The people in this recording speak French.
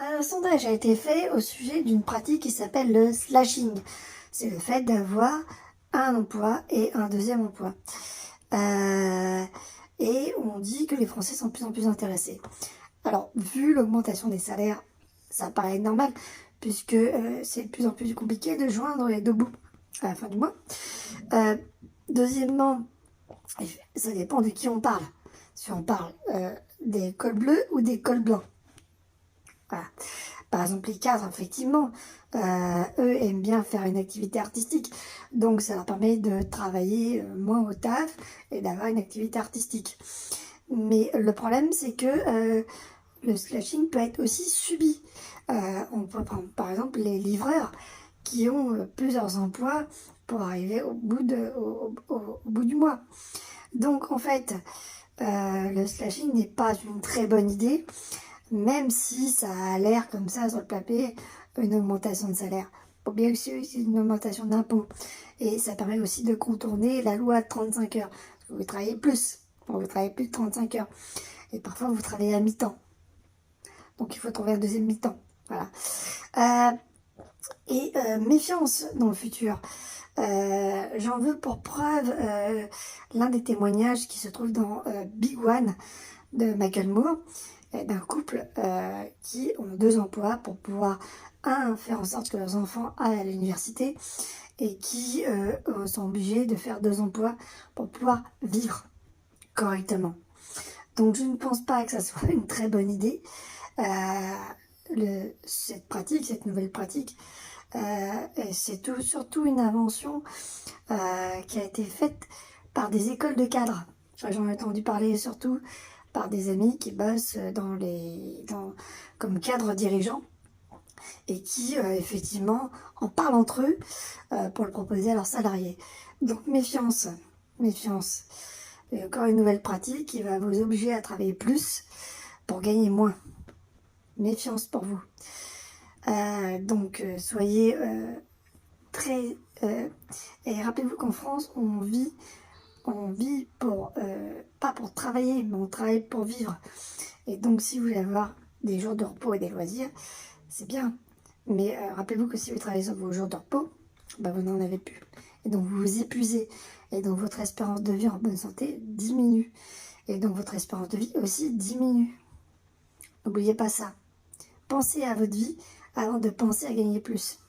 Un sondage a été fait au sujet d'une pratique qui s'appelle le slashing. C'est le fait d'avoir un emploi et un deuxième emploi. Et on dit que les Français sont de plus en plus intéressés. Alors, vu l'augmentation des salaires, ça paraît normal, puisque c'est de plus en plus compliqué de joindre les deux bouts à la fin du mois. Deuxièmement, ça dépend de qui on parle. Si on parle des cols bleus ou des cols blancs. Voilà. Par exemple, les cadres, effectivement, eux aiment bien faire une activité artistique. Donc, ça leur permet de travailler moins au taf et d'avoir une activité artistique. Mais le problème, c'est que le slashing peut être aussi subi. On peut prendre, par exemple, les livreurs qui ont plusieurs emplois pour arriver au bout du mois. Donc, en fait, le slashing n'est pas une très bonne idée, même si ça a l'air comme ça sur le papier, une augmentation de salaire. Pour bien que c'est une augmentation d'impôts. Et ça permet aussi de contourner la loi de 35 heures. Parce que vous travaillez plus. Vous travaillez plus de 35 heures. Et parfois, vous travaillez à mi-temps. Donc, il faut trouver un deuxième mi-temps. Voilà. Méfiance dans le futur. J'en veux pour preuve l'un des témoignages qui se trouve dans Big One de Michael Moore, d'un couple qui ont deux emplois pour pouvoir, faire en sorte que leurs enfants aillent à l'université et qui sont obligés de faire deux emplois pour pouvoir vivre correctement. Donc je ne pense pas que ça soit une très bonne idée. Cette nouvelle pratique, c'est surtout une invention qui a été faite par des écoles de cadres. J'en ai entendu parler surtout par des amis qui bossent comme cadres dirigeants et qui, effectivement, en parlent entre eux pour le proposer à leurs salariés. Donc méfiance, méfiance. Et encore une nouvelle pratique qui va vous obliger à travailler plus pour gagner moins. Méfiance pour vous. Donc soyez très... et rappelez-vous qu'en France, on vit pour, pas pour travailler, mais on travaille pour vivre. Et donc, si vous voulez avoir des jours de repos et des loisirs, c'est bien. Mais rappelez-vous que si vous travaillez sur vos jours de repos, bah, vous n'en avez plus. Et donc, vous vous épuisez. Et donc, votre espérance de vie en bonne santé diminue. Et donc, votre espérance de vie aussi diminue. N'oubliez pas ça. Pensez à votre vie avant de penser à gagner plus.